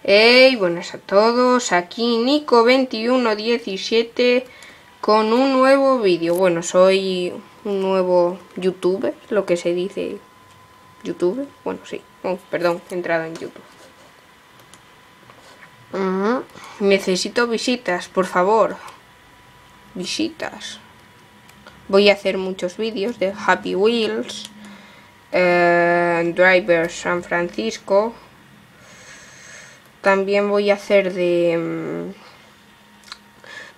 Hey, buenas a todos, aquí Nico2117 con un nuevo vídeo. Bueno, soy un nuevo youtuber, lo que se dice youtuber. Bueno, sí, perdón, he entrado en YouTube. Necesito visitas, por favor. Visitas. Voy a hacer muchos vídeos de Happy Wheels, Drivers San Francisco. También voy a hacer de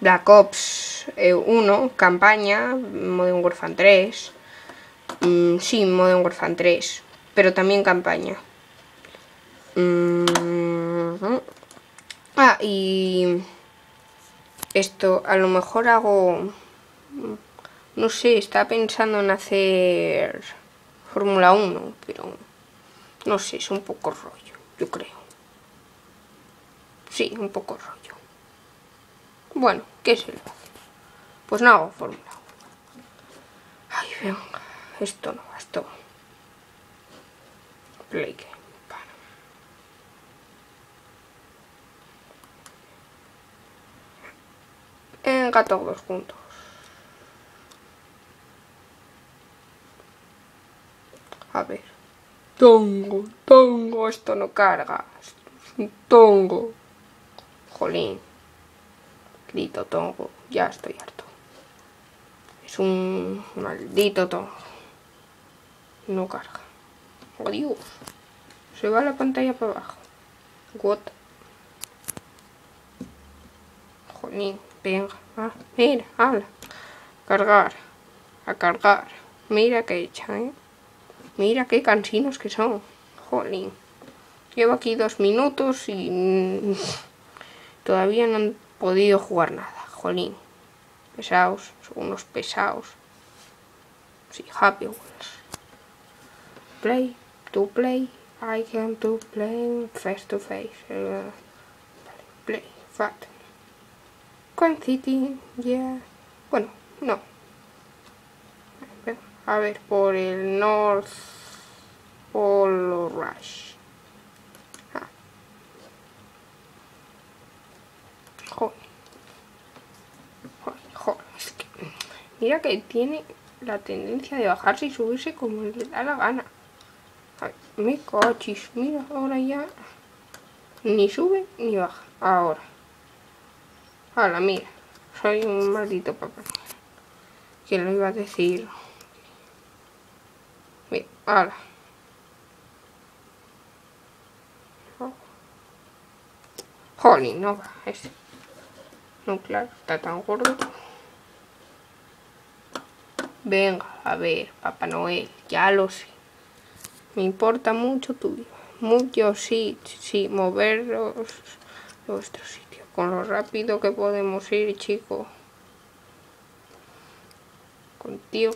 Black Ops 1, campaña, Modern Warfare 3. Sí, Modern Warfare 3, pero también campaña. Y esto, a lo mejor hago... No sé, estaba pensando en hacer Fórmula 1, pero no sé, es un poco rollo, yo creo. Sí, un poco rollo. Bueno, ¿qué se le hace? Pues no hago Fórmula 1. Ay, venga, esto no, esto. Play game. Venga, todos juntos. A ver. Tongo, esto no carga. Esto es un tongo. Jolín. Maldito tongo. Ya estoy harto. Es un maldito tongo. No carga. Adiós. Se va la pantalla para abajo. What? Jolín. Venga. Mira, hala. Cargar. A cargar. Mira que hecha, Mira qué cansinos que son. Jolín. Llevo aquí 2 minutos y todavía no han podido jugar nada. Jolín. Pesados. Son unos pesados. Sí, Happy Wheels. Play. To play. I can to play face to face. Play. Fat. Coin City. Yeah. Bueno, no. A ver, por el North Pole Rush. Joder, es que mira que tiene la tendencia de bajarse y subirse como le da la gana. A ver, me cochis, mira, ahora ya ni sube ni baja. Ahora. Hala, mira, soy un maldito papá. ¿Quién lo iba a decir? Mira, hala. Jolín, no va, ese. No, claro, está tan gordo. Venga, a ver, Papá Noel, ya lo sé. Me importa mucho tu vida. Mucho, sí, moveros a vuestro sitio. Con lo rápido que podemos ir, chico. Contigo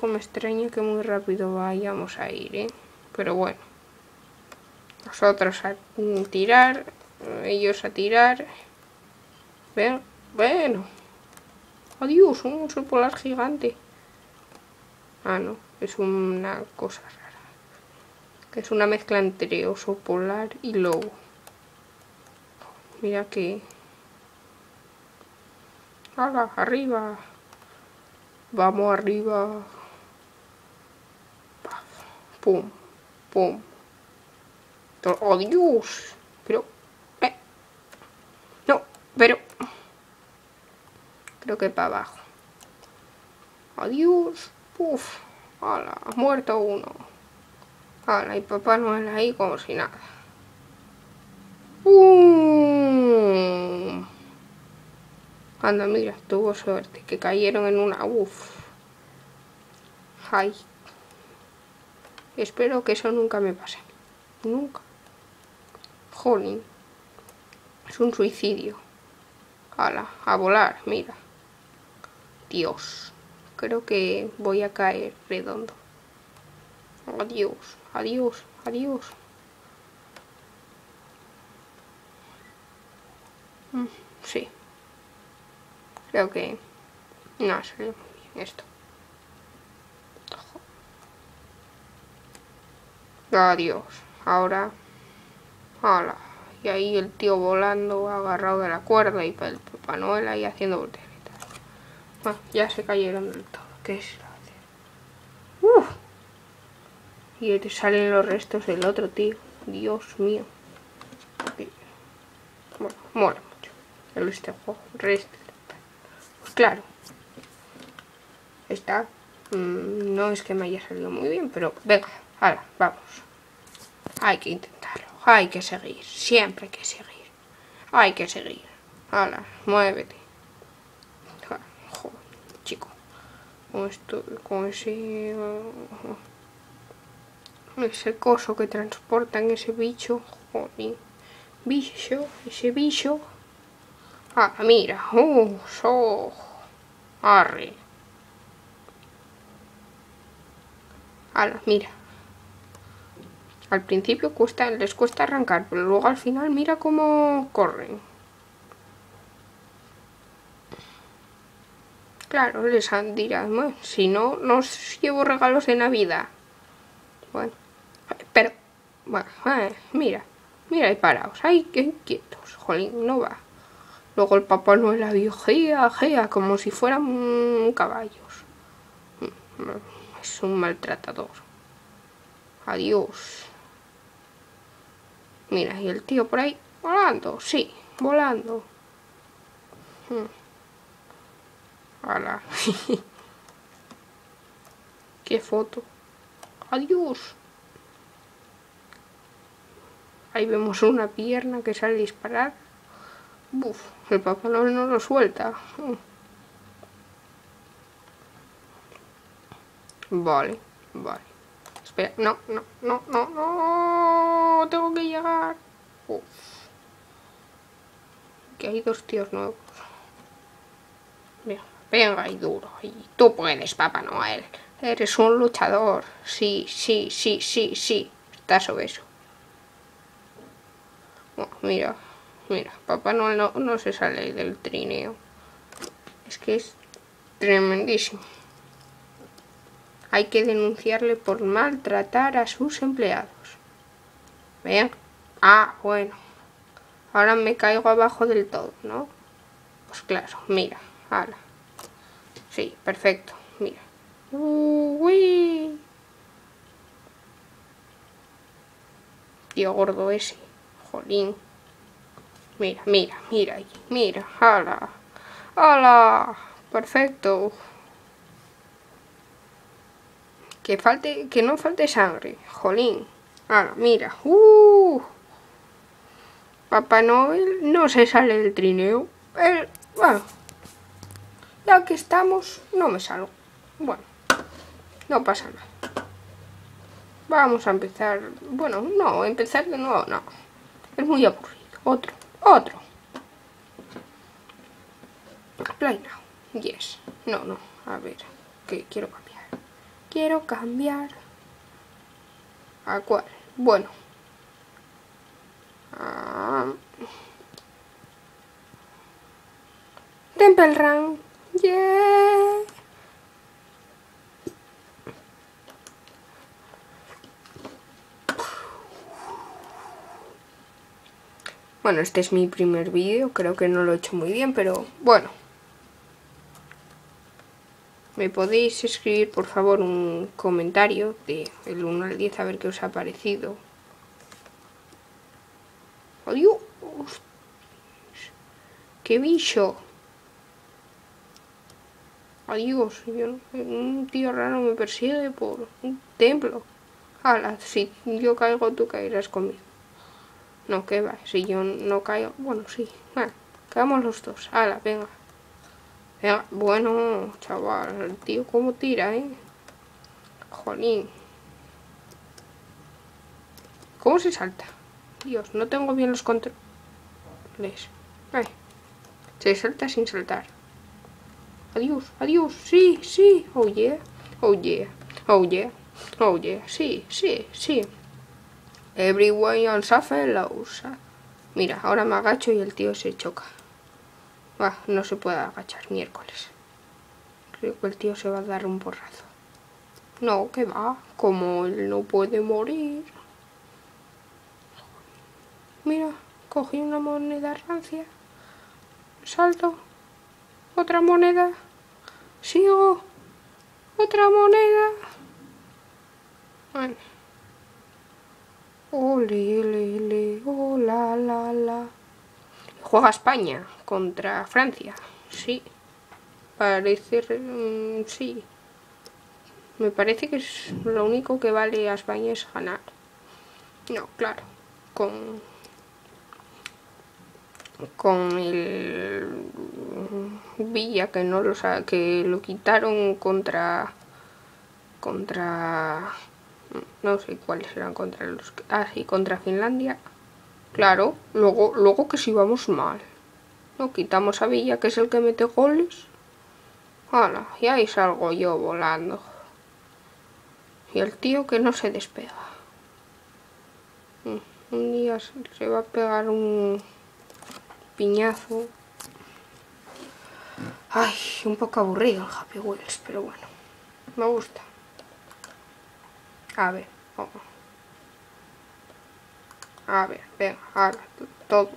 me extraña que muy rápido vayamos a ir, Pero bueno. Nosotros a tirar, ellos a tirar. Bueno. Adiós, un oso polar gigante. Ah, no, es una cosa rara. Que es una mezcla entre oso polar y lobo. Mira que... ¡Hala, arriba! Vamos arriba. Pum, pum. ¡Oh, Dios! Pero... No, pero... Creo que para abajo. Adiós. Uf. ¡Hala! Ha muerto uno. ¡Hala! Y Papá Noel ahí como si nada. Anda, mira, tuvo suerte. Que cayeron en una... Uf. Ay. Espero que eso nunca me pase. Nunca. Jolín. Es un suicidio. ¡Hala! A volar, mira. Dios. Creo que voy a caer redondo. Adiós, adiós, adiós. Sí. Creo que no salió muy bien esto. Adiós. Ahora ¡Hala! Y ahí el tío volando, agarrado de la cuerda, y el Papá Noel ahí haciendo volteretas. Bueno, ya se cayeron del todo. ¿Qué es? ¡Uf! Y te salen los restos del otro tío. Dios mío. Bueno, mola mucho. Este juego. Pues claro. Está. No es que me haya salido muy bien, pero venga, ahora, vamos. Hay que intentarlo. Hay que seguir. Siempre hay que seguir. Hay que seguir. Hala, muévete. Joder, chico. Con ese coso que transportan ese bicho. Joder. Ese bicho. Ah, mira. Arre. Hala, mira. Al principio les cuesta arrancar, pero luego al final mira cómo corren. Claro, les dirán, bueno, si no, no os llevo regalos de Navidad. Bueno, pero, bueno, mira, ahí paraos, ahí quietos, jolín, no va. Luego el Papá Noel la vio, gea, como si fueran caballos. Es un maltratador. Adiós. Mira, y el tío por ahí, volando, sí, volando. ¡Hala! ¡Qué foto! ¡Adiós! Ahí vemos una pierna que sale a disparar. ¡Buf! El Papá Noel no lo suelta. Vale. Espera, no. Tengo que llegar. Uf. Que hay dos tíos nuevos. Venga y duro. Y tú puedes, Papá Noel. Eres un luchador. Sí. Estás obeso. Bueno, mira. Papá Noel no se sale del trineo. Es que es tremendísimo. Hay que denunciarle por maltratar a sus empleados. Vean. Ah, bueno. Ahora me caigo abajo del todo, ¿no? Pues claro, mira. Hala. Sí, perfecto. Mira. Uy. Tío gordo ese. Jolín. Mira. Mira. Hala. Perfecto. Que no falte sangre. Jolín. Hala, mira. Papá Noel no se sale del trineo. Bueno. Ya que estamos, no me salgo. Bueno, no pasa nada. Vamos a empezar. Bueno, no, empezar de nuevo no. Es muy aburrido. Otro. Play now. Yes. No. A ver. ¿Qué quiero cambiar? ¿A cuál? Bueno. Temple Run. Yeah. Bueno, este es mi primer vídeo, creo que no lo he hecho muy bien, pero bueno. Me podéis escribir, por favor, un comentario del 1 al 10 a ver qué os ha parecido. ¡Adiós! ¡Qué bicho! Adiós, un tío raro me persigue por un templo. Hala, si yo caigo, tú caerás conmigo. No, que va, si yo no caigo, bueno, sí. Bueno, caemos los dos. Hala, venga. Bueno, chaval, el tío cómo tira, Jolín. ¿Cómo se salta? Dios, no tengo bien los controles. Se salta sin saltar. Adiós, sí. Oh yeah. Sí. Everyone else a fellows. Mira, ahora me agacho y el tío se choca. No se puede agachar, miércoles. Creo que el tío se va a dar un porrazo. No, que va. Como él no puede morir. Mira, cogí una moneda rancia. Salto. Otra moneda. Sigo. Otra moneda. Bueno. Ole, ole, ole. Oh, la, la, la. Juega España contra Francia. Sí. Parece... sí. Me parece que es lo único que vale a España es ganar. No, claro. Con el Villa que no lo sabe, que lo quitaron contra no sé cuáles eran contra los sí, contra Finlandia. Claro, luego que si vamos mal. No quitamos a Villa, que es el que mete goles. Hala, y ahí salgo yo volando. Y el tío que no se despega. Un día se va a pegar un piñazo. Ay, un poco aburrido el Happy Wheels, pero bueno, me gusta. A ver, vamos. A ver, venga, ahora, todo.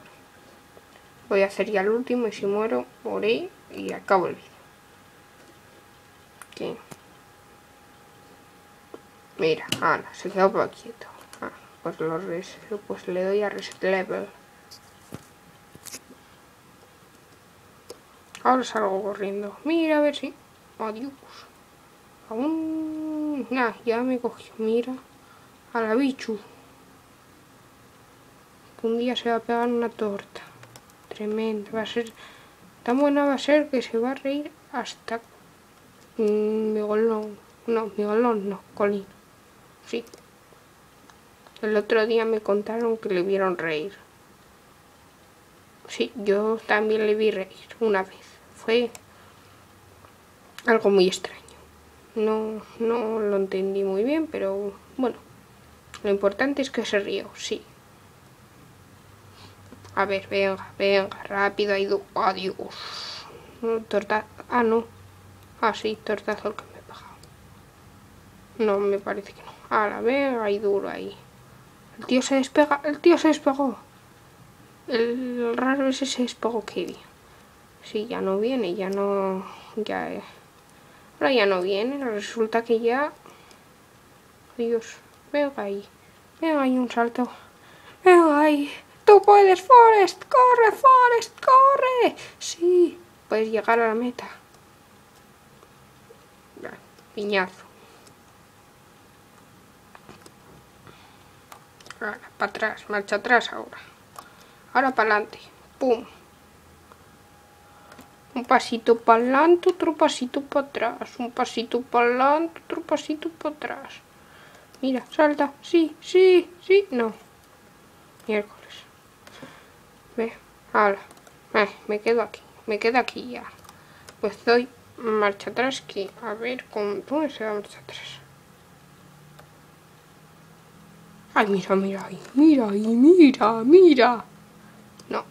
Voy a hacer ya el último y si muero, morí y acabo el vídeo. ¿Qué? Mira, Ana, se quedó por quieto. Pues le doy a reset level. Ahora salgo corriendo. Mira, a ver si... Adiós. Aún... Nah, ya me cogió. Mira. A la bichu. Un día se va a pegar una torta. Tremenda. Va a ser... Tan buena va a ser que se va a reír hasta... Migolón. No, Migolón no. Colín. Sí. El otro día me contaron que le vieron reír. Sí, yo también le vi reír una vez. Fue algo muy extraño. No lo entendí muy bien, pero bueno. Lo importante es que se rió, sí. A ver, venga, rápido, adiós. Tortazo, no. Sí, tortazo el que me he pegado. No, me parece que no. Ahora, venga, ahí duro ahí. El tío se despegó. El raro ese se despegó, qué bien. Sí, ya no viene, ahora ya no viene, resulta que ya... Dios, venga ahí, un salto. Venga ahí, tú puedes, Forrest, corre. Sí, puedes llegar a la meta. Piñazo. Ahora, para atrás, marcha atrás ahora. Ahora para adelante, pum. Un pasito para adelante, otro pasito para atrás. Un pasito para adelante, otro pasito para atrás. Mira, salta. Sí. No. Miércoles. Ve, ahora. Me quedo aquí ya. Pues doy marcha atrás que... A ver, ¿cómo se da marcha atrás? Ay, mira ahí. Mira. No.